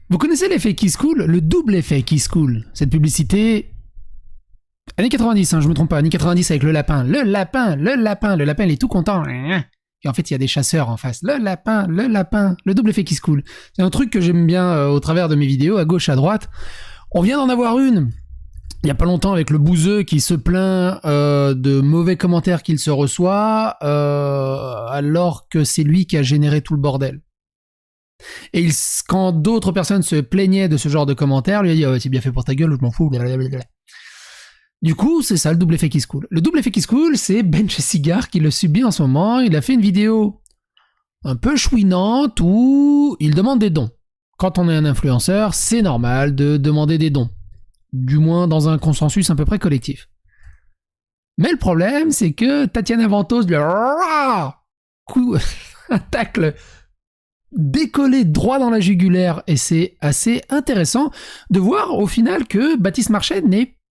Vous connaissez l'effet Kiss Cool? Le double effet Kiss Cool. Cette publicité... Années 90, hein, je me trompe pas. Années 90 avec le lapin. Le lapin. Le lapin, il est tout content. Et en fait, il y a des chasseurs en face. Le lapin. Le double effet Kiss Cool. C'est un truc que j'aime bien au travers de mes vidéos, à gauche, à droite. On vient d'en avoir une. Il y a pas longtemps avec le bouseux qui se plaint de mauvais commentaires qu'il se reçoit alors que c'est lui qui a généré tout le bordel. Et quand d'autres personnes se plaignaient de ce genre de commentaires, lui a dit c'est bien fait pour ta gueule, je m'en fous. Blablabla. Du coup, c'est ça le double effet Kiss Cool. Le double effet Kiss Cool, c'est Bench Cigar qui le subit en ce moment. Il a fait une vidéo un peu chouinante où il demande des dons. Quand on est un influenceur, c'est normal de demander des dons. Du moins dans un consensus à peu près collectif. Mais le problème, c'est que Tatiana Ventos lui a un tacle décollé droit dans la jugulaire, et c'est assez intéressant de voir au final que Baptiste Marchais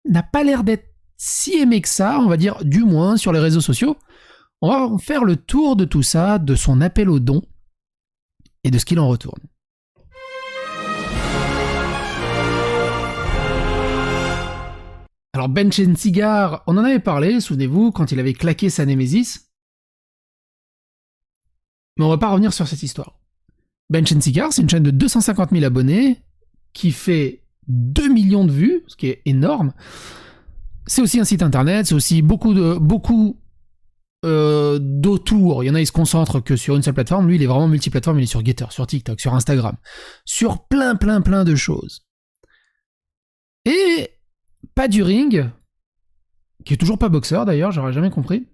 n'a pas l'air d'être si aimé que ça, on va dire, du moins sur les réseaux sociaux. On va faire le tour de tout ça, de son appel aux dons et de ce qu'il en retourne. Alors Bench Cigar, on en avait parlé, souvenez-vous, quand il avait claqué sa Némésis. Mais on va pas revenir sur cette histoire. Bench Cigar, c'est une chaîne de 250 000 abonnés qui fait 2 millions de vues, ce qui est énorme. C'est aussi un site internet, c'est aussi beaucoup d'autour. Il y en a, ils se concentrent que sur une seule plateforme. Lui, il est vraiment multiplateforme, il est sur Getter, sur TikTok, sur Instagram, sur plein de choses. Et Paduring, qui est toujours pas boxeur d'ailleurs, j'aurais jamais compris,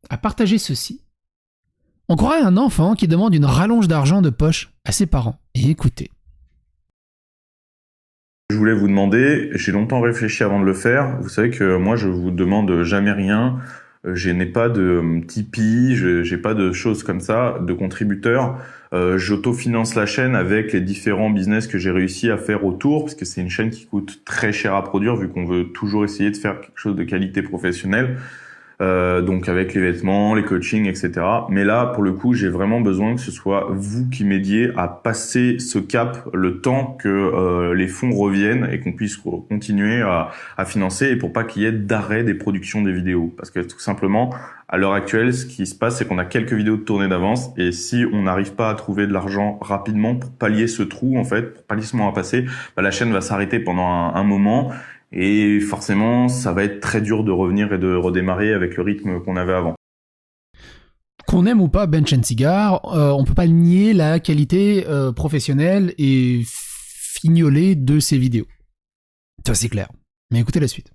a partagé ceci. On croirait un enfant qui demande une rallonge d'argent de poche à ses parents. Et écoutez. Je voulais vous demander, j'ai longtemps réfléchi avant de le faire. Vous savez que moi, je vous demande jamais rien. Je n'ai pas de Tipeee, j'ai pas de choses comme ça, de contributeurs. J'autofinance la chaîne avec les différents business que j'ai réussi à faire autour, parce que c'est une chaîne qui coûte très cher à produire, vu qu'on veut toujours essayer de faire quelque chose de qualité professionnelle. Donc avec les vêtements, les coachings, etc. Mais là, pour le coup, j'ai vraiment besoin que ce soit vous qui m'aidiez à passer ce cap, le temps que les fonds reviennent et qu'on puisse continuer à financer, et pour pas qu'il y ait d'arrêt des productions des vidéos. Parce que tout simplement, à l'heure actuelle, ce qui se passe, c'est qu'on a quelques vidéos de tournée d'avance, et si on n'arrive pas à trouver de l'argent rapidement pour pallier ce trou, en fait, pour pallier ce moment à passer, la chaîne va s'arrêter pendant un moment. Et forcément, ça va être très dur de revenir et de redémarrer avec le rythme qu'on avait avant. Qu'on aime ou pas Bench Cigar, on peut pas nier la qualité professionnelle et fignolée de ses vidéos. Ça c'est clair. Mais écoutez la suite.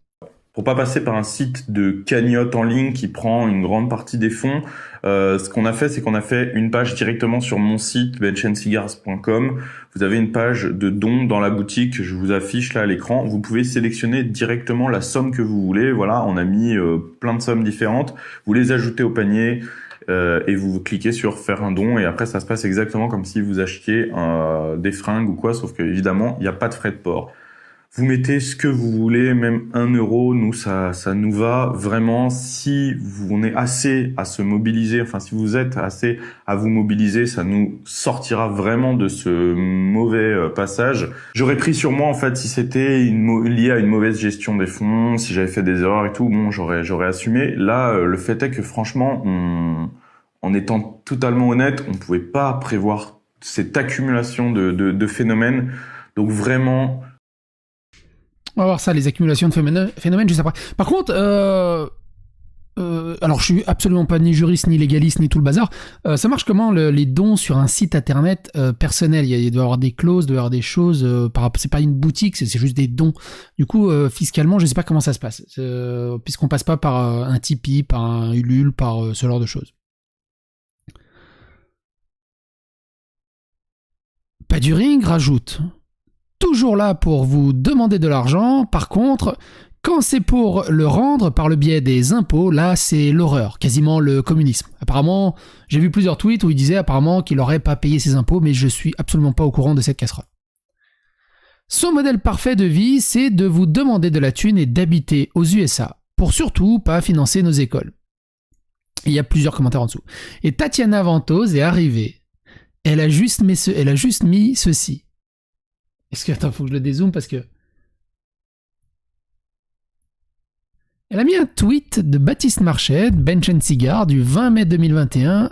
Pour pas passer par un site de cagnotte en ligne qui prend une grande partie des fonds, ce qu'on a fait, c'est qu'on a fait une page directement sur mon site benchandcigars.com. Vous avez une page de dons dans la boutique, je vous affiche là à l'écran. Vous pouvez sélectionner directement la somme que vous voulez. Voilà, on a mis plein de sommes différentes. Vous les ajoutez au panier et vous cliquez sur faire un don, et après ça se passe exactement comme si vous achetiez des fringues ou quoi, sauf que évidemment il n'y a pas de frais de port. Vous mettez ce que vous voulez, même 1 euro, nous ça nous va vraiment. Si on est assez à se mobiliser, enfin si vous êtes assez à vous mobiliser, ça nous sortira vraiment de ce mauvais passage. J'aurais pris sur moi en fait si c'était lié à une mauvaise gestion des fonds, si j'avais fait des erreurs et tout, bon j'aurais assumé. Là, le fait est que franchement, en étant totalement honnête, on pouvait pas prévoir cette accumulation de phénomènes. Donc vraiment. On va voir ça, les accumulations de phénomènes juste après. Par contre, alors je suis absolument pas ni juriste, ni légaliste, ni tout le bazar. Ça marche comment les dons sur un site internet personnel? Il doit y avoir des clauses, il doit y avoir des choses. C'est pas une boutique, c'est juste des dons. Du coup, fiscalement, je sais pas comment ça se passe, puisqu'on passe pas par un Tipeee, par un Ulule, par ce genre de choses. Paduring rajoute. Toujours là pour vous demander de l'argent, par contre, quand c'est pour le rendre par le biais des impôts, là c'est l'horreur, quasiment le communisme. Apparemment, j'ai vu plusieurs tweets où il disait apparemment qu'il n'aurait pas payé ses impôts, mais je suis absolument pas au courant de cette casserole. Son modèle parfait de vie, c'est de vous demander de la thune et d'habiter aux USA, pour surtout pas financer nos écoles. Il y a plusieurs commentaires en dessous. Et Tatiana Ventos est arrivée. Elle a juste mis ceci. Est-ce que... Attends, faut que je le dézoome parce que... Elle a mis un tweet de Baptiste Marchais, de Bench & Cigar, du 20 mai 2021,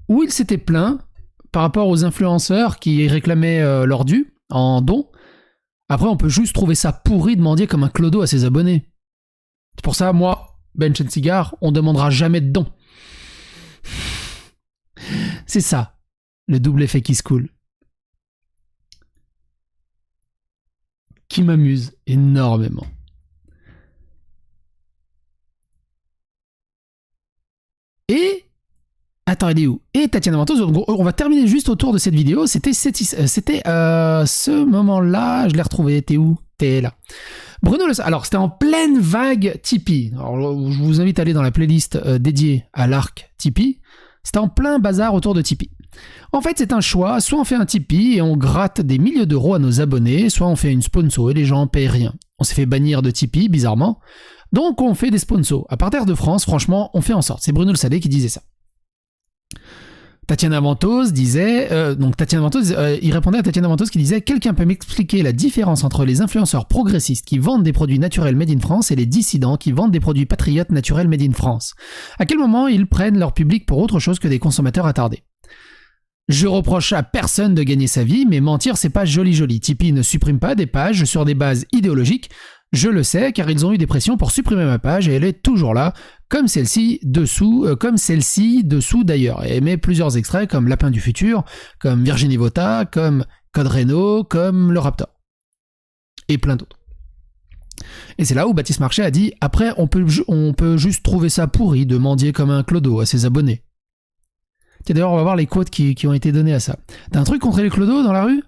où il s'était plaint par rapport aux influenceurs qui réclamaient leur dû en don. Après, on peut juste trouver ça pourri de mendier comme un clodo à ses abonnés. C'est pour ça, moi, Bench & Cigar, on demandera jamais de don. C'est ça, le double effet qui se coule. Qui m'amuse énormément. Et... Attends, elle est où? Et Tatiana Ventose, on va terminer juste autour de cette vidéo. C'était ce moment-là, je l'ai retrouvé. T'es où? T'es là. Bruno Le... Alors, c'était en pleine vague Tipeee. Alors, je vous invite à aller dans la playlist dédiée à l'arc Tipeee. C'était en plein bazar autour de Tipeee. En fait, c'est un choix. Soit on fait un Tipeee et on gratte des milliers d'euros à nos abonnés, soit on fait une sponsor et les gens payent rien. On s'est fait bannir de Tipeee, bizarrement. Donc, on fait des sponsors. À partir de France, franchement, on fait en sorte. C'est Bruno Le Salé qui disait ça. Tatiana Ventose disait, il répondait à Tatiana Ventose qui disait: quelqu'un peut m'expliquer la différence entre les influenceurs progressistes qui vendent des produits naturels made in France et les dissidents qui vendent des produits patriotes naturels made in France? À quel moment ils prennent leur public pour autre chose que des consommateurs attardés? Je reproche à personne de gagner sa vie, mais mentir c'est pas joli. Tipeee ne supprime pas des pages sur des bases idéologiques. Je le sais car ils ont eu des pressions pour supprimer ma page et elle est toujours là, comme celle-ci dessous d'ailleurs. Et elle met plusieurs extraits comme Lapin du futur, comme Virginie Vota, comme Code Reno, comme Le Raptor. Et plein d'autres. Et c'est là où Baptiste Marchais a dit: après on peut juste trouver ça pourri de mendier comme un clodo à ses abonnés. Tiens, d'ailleurs on va voir les quotes qui ont été données à ça. T'as un truc contre les clodos dans la rue?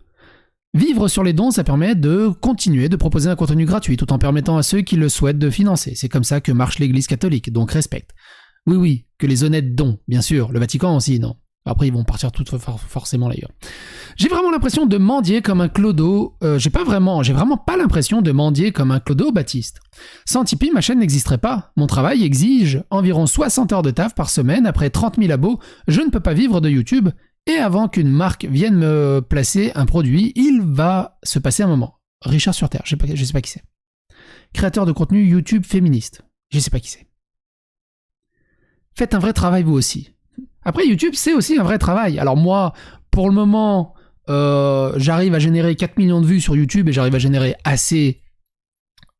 Vivre sur les dons, ça permet de continuer de proposer un contenu gratuit tout en permettant à ceux qui le souhaitent de financer. C'est comme ça que marche l'Église catholique, donc respecte. Oui, que les honnêtes dons, bien sûr. Le Vatican aussi, non. Après, ils vont partir tout forcément d'ailleurs. J'ai vraiment l'impression de mendier comme un clodo. J'ai vraiment pas l'impression de mendier comme un clodo, Baptiste. Sans Tipeee, ma chaîne n'existerait pas. Mon travail exige environ 60 heures de taf par semaine. Après 30 000 abos, je ne peux pas vivre de YouTube. Et avant qu'une marque vienne me placer un produit, il va se passer un moment. Richard sur Terre, je sais pas qui c'est. Créateur de contenu YouTube féministe, je sais pas qui c'est. Faites un vrai travail vous aussi. Après, YouTube, c'est aussi un vrai travail. Alors moi, pour le moment, j'arrive à générer 4 millions de vues sur YouTube et j'arrive à générer assez...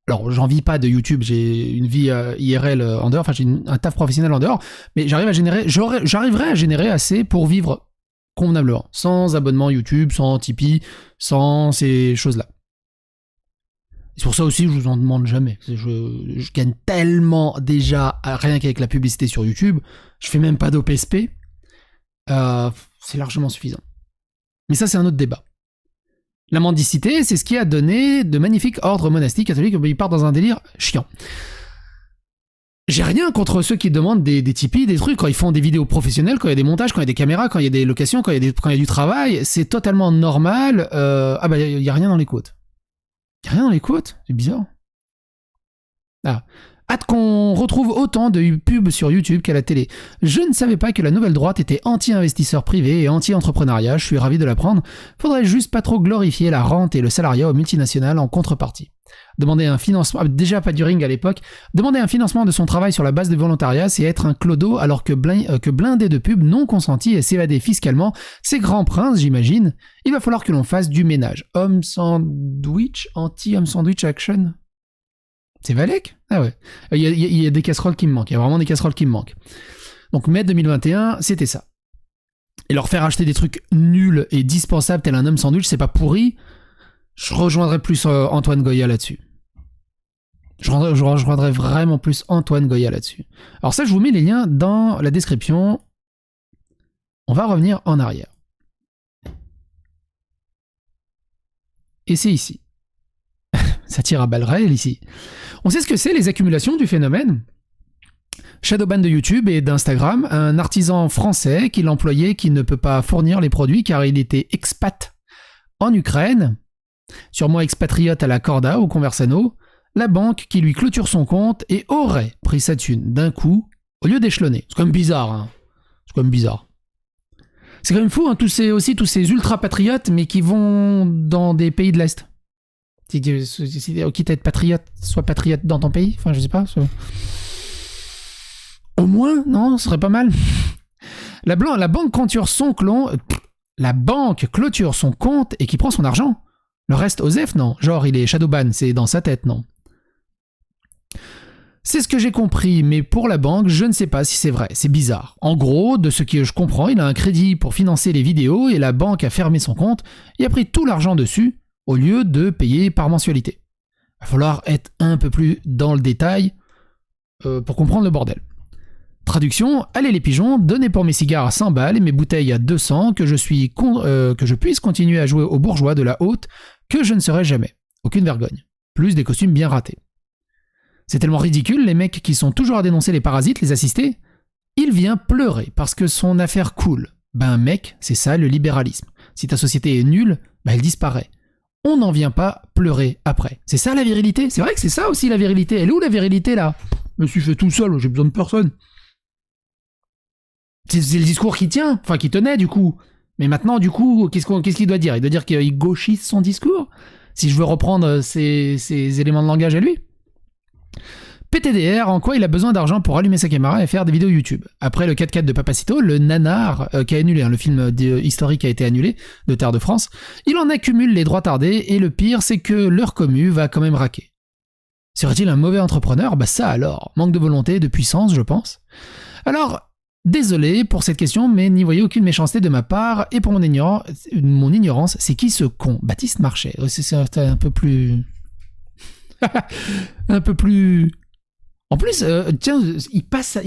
Alors, j'en vis pas de YouTube, j'ai une vie IRL en dehors, enfin j'ai un taf professionnel en dehors, mais j'arriverai à générer assez pour vivre convenablement, sans abonnement YouTube, sans Tipeee, sans ces choses-là. C'est pour ça aussi que je vous en demande jamais. Je gagne tellement déjà, rien qu'avec la publicité sur YouTube, je fais même pas d'OPSP, c'est largement suffisant. Mais ça, c'est un autre débat. La mendicité, c'est ce qui a donné de magnifiques ordres monastiques catholiques, ils partent dans un délire chiant. J'ai rien contre ceux qui demandent des Tipeee, des trucs, quand ils font des vidéos professionnelles, quand il y a des montages, quand il y a des caméras, quand il y a des locations, quand il y a du travail, c'est totalement normal. Il y a rien dans les quotes. Il y a rien dans les quotes? C'est bizarre. Hâte qu'on retrouve autant de pubs sur YouTube qu'à la télé. Je ne savais pas que la nouvelle droite était anti-investisseur privé et anti-entrepreneuriat, je suis ravi de l'apprendre. Faudrait juste pas trop glorifier la rente et le salariat aux multinationales en contrepartie. Demander un financement, déjà pas du ring à l'époque, demander un financement de son travail sur la base de volontariat, c'est être un clodo alors que blindé de pubs non consentis et s'évader fiscalement, c'est grand prince j'imagine. Il va falloir que l'on fasse du ménage. Homme sandwich, anti-homme sandwich action. C'est Valek? Ah ouais. Il y a des casseroles qui me manquent. Il y a vraiment des casseroles qui me manquent. Donc mai 2021, c'était ça. Et leur faire acheter des trucs nuls et dispensables tel un homme sandwich, c'est pas pourri. Je rejoindrais plus Antoine Goya là-dessus. Je rejoindrais vraiment plus Antoine Goya là-dessus. Alors ça, je vous mets les liens dans la description. On va revenir en arrière. Et c'est ici. Ça tire à balles réelles ici. On sait ce que c'est les accumulations du phénomène. Shadowban de YouTube et d'Instagram, un artisan français qui l'employait qui ne peut pas fournir les produits car il était expat en Ukraine, sûrement expatriote à la Corda ou Conversano, la banque qui lui clôture son compte et aurait pris sa thune d'un coup au lieu d'échelonner. C'est quand même bizarre, hein. C'est quand même bizarre. C'est quand même fou, hein, tous ces ultra-patriotes, mais qui vont dans des pays de l'Est. Quitte à être patriote, sois patriote dans ton pays. Enfin, je sais pas. Au moins, non, ce serait pas mal. La banque clôture son compte et qui prend son argent. Le reste, Osef, non. Genre, il est shadowban, c'est dans sa tête, non. C'est ce que j'ai compris, mais pour la banque, je ne sais pas si c'est vrai. C'est bizarre. En gros, de ce que je comprends, il a un crédit pour financer les vidéos et la banque a fermé son compte et a pris tout l'argent dessus au lieu de payer par mensualité. Il va falloir être un peu plus dans le détail pour comprendre le bordel. Traduction, allez les pigeons, donnez pour mes cigares à 100 balles et mes bouteilles à 200, que je puisse continuer à jouer aux bourgeois de la haute, que je ne serai jamais. Aucune vergogne. Plus des costumes bien ratés. C'est tellement ridicule, les mecs qui sont toujours à dénoncer les parasites, les assistés. Il vient pleurer parce que son affaire coule. Ben mec, c'est ça le libéralisme. Si ta société est nulle, ben elle disparaît. On n'en vient pas pleurer après. C'est ça la virilité. C'est vrai que c'est ça aussi la virilité. Elle est où la virilité là ? Je me suis fait tout seul, j'ai besoin de personne. C'est le discours qui tient, enfin qui tenait du coup. Mais maintenant du coup, qu'est-ce qu'il doit dire ? Il doit dire qu'il gauchise son discours ? Si je veux reprendre ses éléments de langage à lui ? PTDR, en quoi il a besoin d'argent pour allumer sa caméra et faire des vidéos YouTube. Après le 4x4 de Papacito, le nanar qui a annulé, le film historique a été annulé, de Terre de France, il en accumule les droits tardés et le pire c'est que leur commu va quand même raquer. Serait-il un mauvais entrepreneur ? Bah ça alors, manque de volonté, de puissance je pense. Alors, désolé pour cette question, mais n'y voyez aucune méchanceté de ma part, et pour mon ignorance, c'est qui ce con ? Baptiste Marchais. C'est un peu plus... un peu plus... En plus, tiens, il passait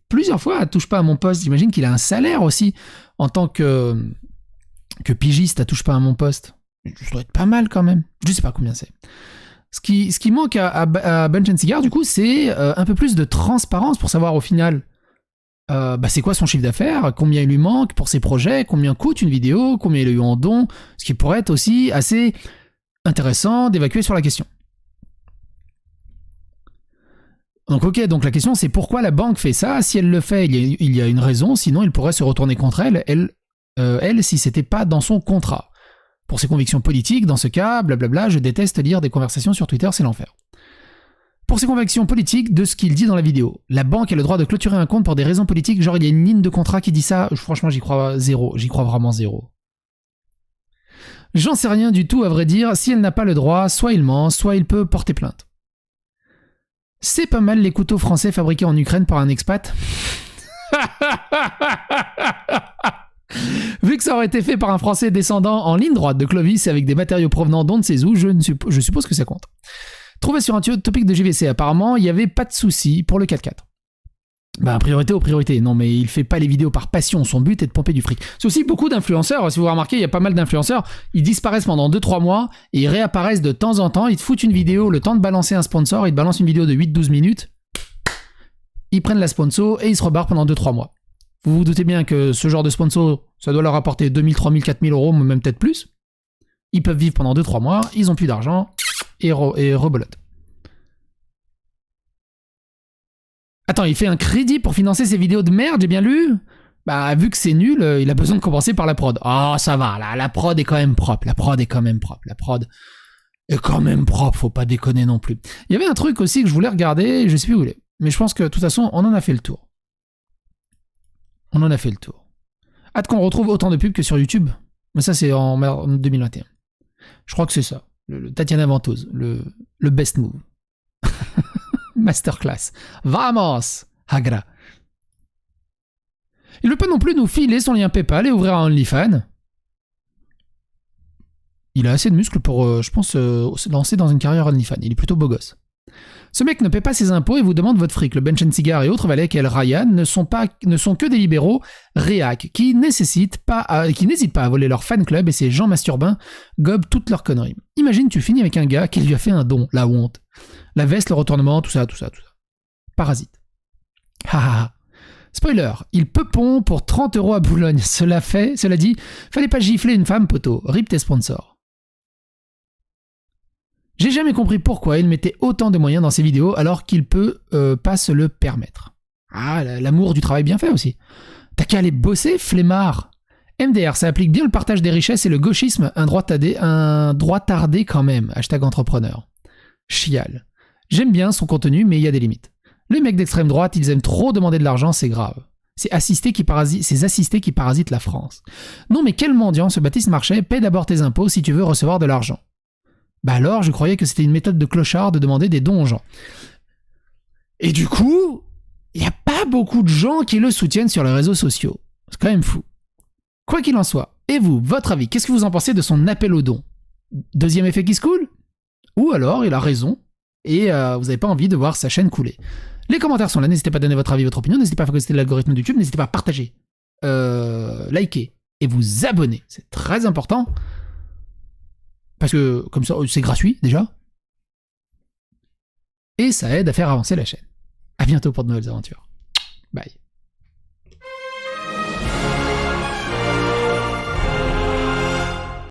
plusieurs fois à Touche pas à mon poste. J'imagine qu'il a un salaire aussi en tant que pigiste à Touche pas à mon poste. Ça doit être pas mal quand même. Je sais pas combien c'est. Ce qui manque à Bench and Cigar, du coup, c'est un peu plus de transparence pour savoir au final c'est quoi son chiffre d'affaires, combien il lui manque pour ses projets, combien coûte une vidéo, combien il a eu en don, ce qui pourrait être aussi assez intéressant d'évacuer sur la question. Donc ok, donc la question c'est pourquoi la banque fait ça. Si elle le fait, il y a une raison, sinon il pourrait se retourner contre elle si c'était pas dans son contrat. Pour ses convictions politiques, dans ce cas, blablabla, je déteste lire des conversations sur Twitter, c'est l'enfer. Pour ses convictions politiques, de ce qu'il dit dans la vidéo. La banque a le droit de clôturer un compte pour des raisons politiques, genre il y a une ligne de contrat qui dit ça, franchement j'y crois zéro, j'y crois vraiment zéro. J'en sais rien du tout à vrai dire, si elle n'a pas le droit, soit il ment, soit il peut porter plainte. C'est pas mal les couteaux français fabriqués en Ukraine par un expat. Vu que ça aurait été fait par un Français descendant en ligne droite de Clovis avec des matériaux provenant d'on ne sait où, je suppose que ça compte. Trouvé sur un topic de JVC, apparemment, il n'y avait pas de souci pour le 4x4. Priorité aux priorités. Non, mais il fait pas les vidéos par passion. Son but est de pomper du fric. C'est aussi beaucoup d'influenceurs. Si vous remarquez, il y a pas mal d'influenceurs. Ils disparaissent pendant 2-3 mois et ils réapparaissent de temps en temps. Ils te foutent une vidéo, le temps de balancer un sponsor. Ils te balancent une vidéo de 8-12 minutes. Ils prennent la sponsor et ils se rebarrent pendant 2-3 mois. Vous vous doutez bien que ce genre de sponsor, ça doit leur apporter 2000, 3000, 4000 euros, même peut-être plus. Ils peuvent vivre pendant 2-3 mois. Ils ont plus d'argent et rebelote. Attends, il fait un crédit pour financer ses vidéos de merde, j'ai bien lu ? Vu que c'est nul, il a besoin de compenser par la prod. Oh, ça va, là, la prod est quand même propre. La prod est quand même propre, faut pas déconner non plus. Il y avait un truc aussi que je voulais regarder, je sais plus où il est. Mais je pense que, de toute façon, on en a fait le tour. Hâte qu'on retrouve autant de pubs que sur YouTube. Mais ça, c'est en 2021. Je crois que c'est ça. Le Tatiana Ventouse, le best move. Masterclass. Vamos, Hagra. Il ne veut pas non plus nous filer son lien PayPal et ouvrir un OnlyFans. Il a assez de muscles pour, je pense, se lancer dans une carrière OnlyFans. Il est plutôt beau gosse. Ce mec ne paie pas ses impôts et vous demande votre fric. Le Bench and Cigar et autres valets qu'elle Ryan ne sont que des libéraux réac qui n'hésitent pas à voler leur fan club et ces gens masturbins gobent toutes leurs conneries. Imagine, tu finis avec un gars qui lui a fait un don, la honte. La veste, le retournement, tout ça. Parasite. Haha. Spoiler, il peut pond pour 30 € à Boulogne. Cela dit, fallait pas gifler une femme, poteau. Rip tes sponsors. J'ai jamais compris pourquoi il mettait autant de moyens dans ses vidéos alors qu'il peut pas se le permettre. Ah, l'amour du travail bien fait aussi. T'as qu'à aller bosser, flemmard. MDR, ça applique bien le partage des richesses et le gauchisme, un droit tardé quand même. Hashtag entrepreneur. Chial. J'aime bien son contenu, mais il y a des limites. Les mecs d'extrême droite, ils aiment trop demander de l'argent, c'est grave. C'est assistés qui parasitent la France. Non mais quel mendiant, ce Baptiste Marchais, paie d'abord tes impôts si tu veux recevoir de l'argent. Bah alors, je croyais que c'était une méthode de clochard de demander des dons aux gens. Et du coup, il n'y a pas beaucoup de gens qui le soutiennent sur les réseaux sociaux. C'est quand même fou. Quoi qu'il en soit, et vous, votre avis, qu'est-ce que vous en pensez de son appel aux dons? Deuxième effet qui se coule? Ou alors, il a raison, et vous n'avez pas envie de voir sa chaîne couler. Les commentaires sont là, n'hésitez pas à donner votre avis, votre opinion, n'hésitez pas à faire l'algorithme de YouTube, n'hésitez pas à partager, liker et vous abonner. C'est très important. Parce que, comme ça, c'est gratuit, déjà. Et ça aide à faire avancer la chaîne. À bientôt pour de nouvelles aventures. Bye.